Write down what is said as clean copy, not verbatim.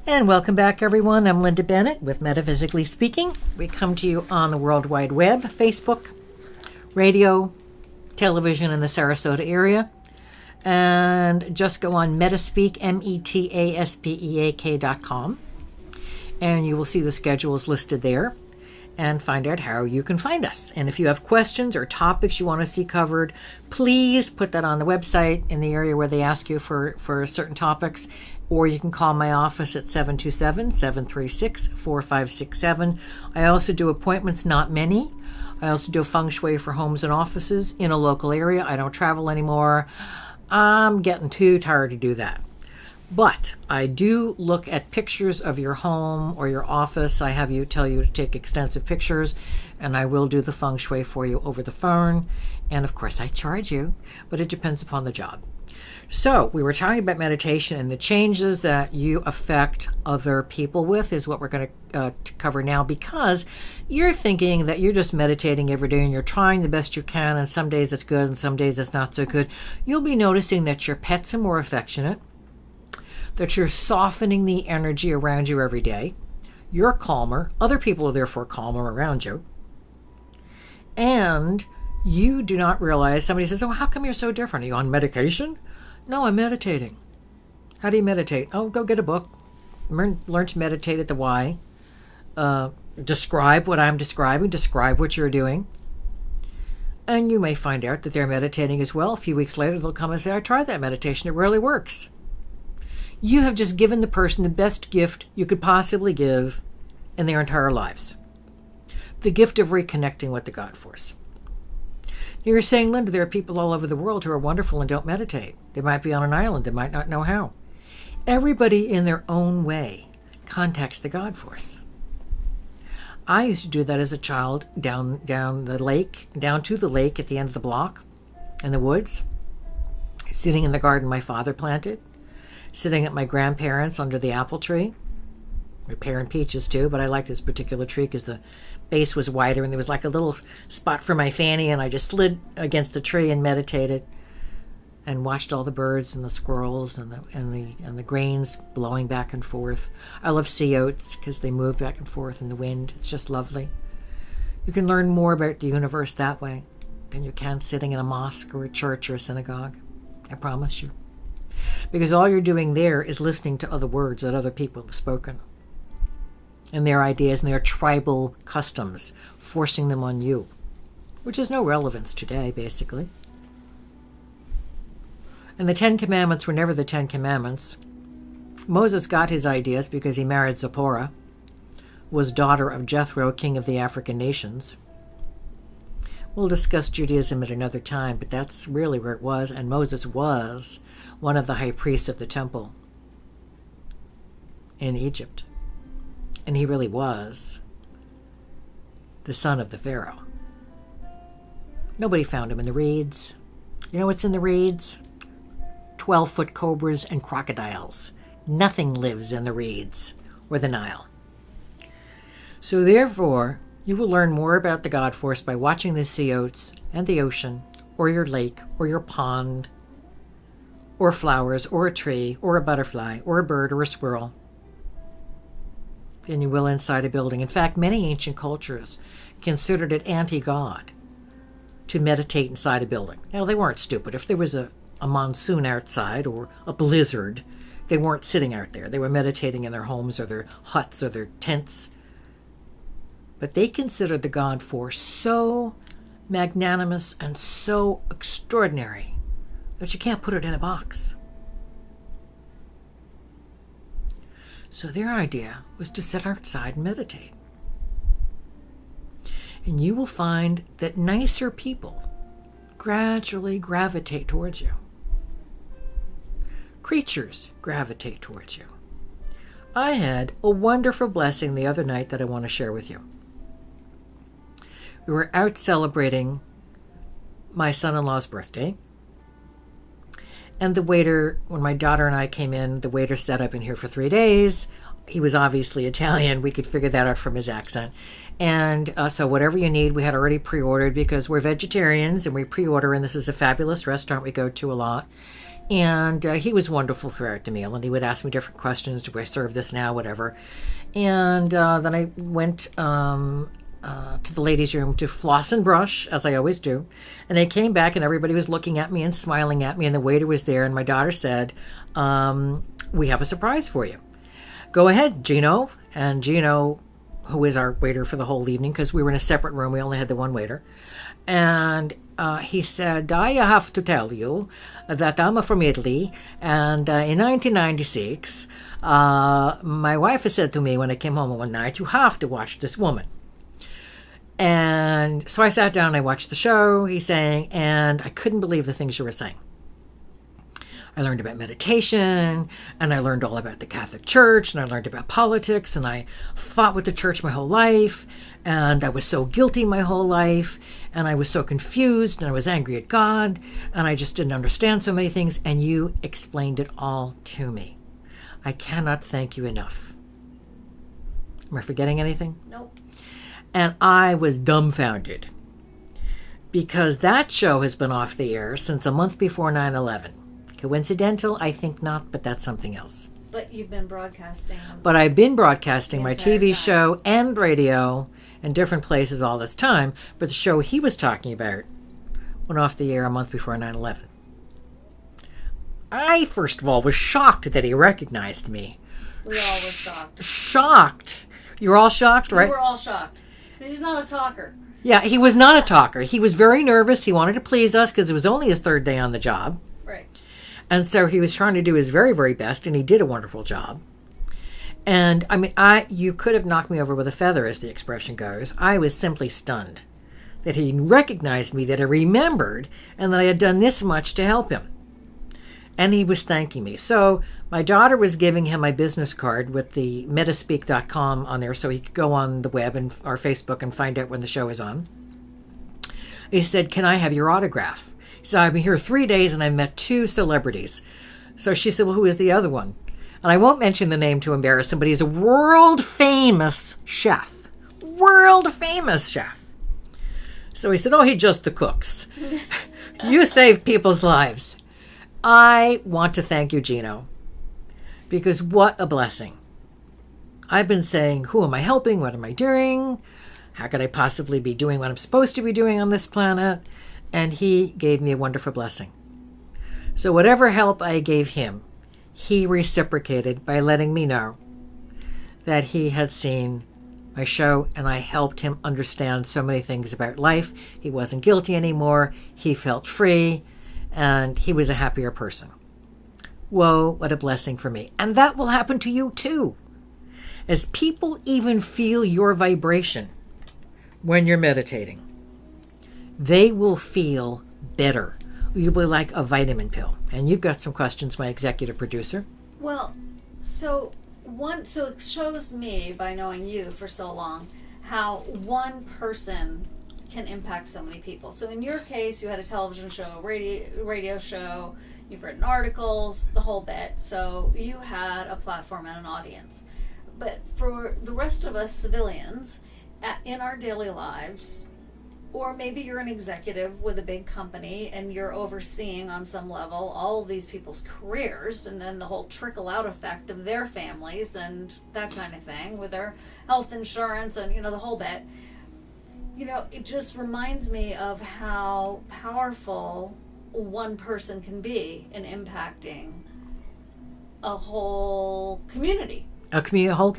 And welcome back, everyone. I'm Linda Bennett with Metaphysically Speaking. We come to you on the World Wide Web, Facebook, radio, television in the Sarasota area. And just go on Metaspeak, metaspeak.com. And you will see the schedules listed there and find out how you can find us. And if you have questions or topics you want to see covered, please put that on the website in the area where they ask you for certain topics. Or you can call my office at 727-736-4567. I also do appointments, not many. I also do feng shui for homes and offices in a local area. I don't travel anymore. I'm getting too tired to do that. But I do look at pictures of your home or your office. I have you tell you to take extensive pictures, and I will do the feng shui for you over the phone. And of course, I charge you, but it depends upon the job. So we were talking about meditation, and the changes that you affect other people with is what we're going to cover now, because you're thinking that you're just meditating every day and you're trying the best you can, and some days it's good and some days it's not so good. You'll be noticing that your pets are more affectionate, that you're softening the energy around you every day. You're calmer. Other people are therefore calmer around you. And you do not realize, somebody says, oh, how come you're so different? Are you on medication? No, I'm meditating. How do you meditate? Oh, go get a book. Learn to meditate at the Y. Describe what I'm describing. Describe what you're doing. And you may find out that they're meditating as well. A few weeks later, they'll come and say, I tried that meditation. It really works. You have just given the person the best gift you could possibly give in their entire lives. The gift of reconnecting with the God Force. You're saying, Linda, there are people all over the world who are wonderful and don't meditate. They might be on an island. They might not know how. Everybody in their own way contacts the God Force. I used to do that as a child down the lake, down to the lake at the end of the block in the woods, sitting in the garden my father planted, sitting at my grandparents' under the apple tree. We're pearing peaches too, but I like this particular tree because the base was wider and there was like a little spot for my fanny, and I just slid against the tree and meditated and watched all the birds and the squirrels and the grains blowing back and forth. I love sea oats because they move back and forth in the wind. It's just lovely. You can learn more about the universe that way than you can sitting in a mosque or a church or a synagogue. I promise you. Because all you're doing there is listening to other words that other people have spoken, and their ideas and their tribal customs, forcing them on you, which has no relevance today, basically. And the 10 Commandments were never the 10 Commandments. Moses got his ideas because he married Zipporah, was daughter of Jethro, king of the African nations. We'll discuss Judaism at another time, but that's really where it was, and Moses was one of the high priests of the temple in Egypt. And he really was the son of the Pharaoh. Nobody found him in the reeds. You know what's in the reeds? 12-foot cobras and crocodiles. Nothing lives in the reeds or the Nile. So therefore, you will learn more about the God Force by watching the sea oats and the ocean, or your lake, or your pond, or flowers, or a tree, or a butterfly, or a bird, or a squirrel, than you will inside a building. In fact, many ancient cultures considered it anti-God to meditate inside a building. Now, they weren't stupid. If there was a monsoon outside or a blizzard, they weren't sitting out there. They were meditating in their homes or their huts or their tents. But they considered the God Force so magnanimous and so extraordinary that you can't put it in a box. So their idea was to sit outside and meditate. And you will find that nicer people gradually gravitate towards you. Creatures gravitate towards you. I had a wonderful blessing the other night that I want to share with you. We were out celebrating my son-in-law's birthday. And the waiter, when my daughter and I came in, the waiter said, I've been here for 3 days. He was obviously Italian. We could figure that out from his accent. And so whatever you need, we had already pre-ordered because we're vegetarians and we pre-order, and this is a fabulous restaurant we go to a lot. And he was wonderful throughout the meal, and he would ask me different questions. Do I serve this now? Whatever. And then I went to the ladies' room to floss and brush, as I always do. And I came back, and everybody was looking at me and smiling at me, and the waiter was there, and my daughter said, we have a surprise for you. Go ahead, Gino. And Gino, who is our waiter for the whole evening, because we were in a separate room, we only had the one waiter. And he said, I have to tell you that I'm from Italy, and in 1996, my wife has said to me when I came home one night, you have to watch this woman. And so I sat down and I watched the show, he's saying, and I couldn't believe the things you were saying. I learned about meditation, and I learned all about the Catholic Church, and I learned about politics, and I fought with the church my whole life, and I was so guilty my whole life, and I was so confused, and I was angry at God, and I just didn't understand so many things, and you explained it all to me. I cannot thank you enough. Am I forgetting anything? Nope. And I was dumbfounded, because that show has been off the air since a month before 9/11. Coincidental? I think not, but that's something else. But you've been broadcasting. But I've been broadcasting my TV time. show and radio in different places all this time. But the show he was talking about went off the air a month before 9/11. I, first of all, was shocked that he recognized me. We all were shocked. Shocked. You were all shocked, right? We were all shocked. He's not a talker. Yeah, he was not a talker. He was very nervous. He wanted to please us because it was only his third day on the job. Right. And so he was trying to do his very, very best, and he did a wonderful job. And I mean, you could have knocked me over with a feather, as the expression goes. I was simply stunned that he recognized me, that I remembered, and that I had done this much to help him. And he was thanking me. So my daughter was giving him my business card with the metaspeak.com on there, so he could go on the web and our Facebook and find out when the show is on. He said, can I have your autograph? He said, I've been here 3 days and I've met 2 celebrities. So she said, well, who is the other one? And I won't mention the name to embarrass him, but he's a world-famous chef. World-famous chef. So he said, oh, he just the cooks. You saved people's lives. I want to thank you, Gino, because what a blessing. I've been saying, who am I helping? What am I doing? How could I possibly be doing what I'm supposed to be doing on this planet? And he gave me a wonderful blessing. So whatever help I gave him, he reciprocated by letting me know that he had seen my show and I helped him understand so many things about life. He wasn't guilty anymore. He felt free. And he was a happier person. Whoa, what a blessing for me. And that will happen to you too. As people even feel your vibration when you're meditating, they will feel better. You'll be like a vitamin pill. And you've got some questions, my executive producer. Well, so it shows me, by knowing you for so long, how one person can impact so many people. So in your case, you had a television show, radio show, you've written articles, the whole bit. So you had a platform and an audience. But for the rest of us civilians, in our daily lives, or maybe you're an executive with a big company and you're overseeing on some level all of these people's careers and then the whole trickle out effect of their families and that kind of thing with their health insurance and, the whole bit. It just reminds me of how powerful one person can be in impacting a whole community. A whole community.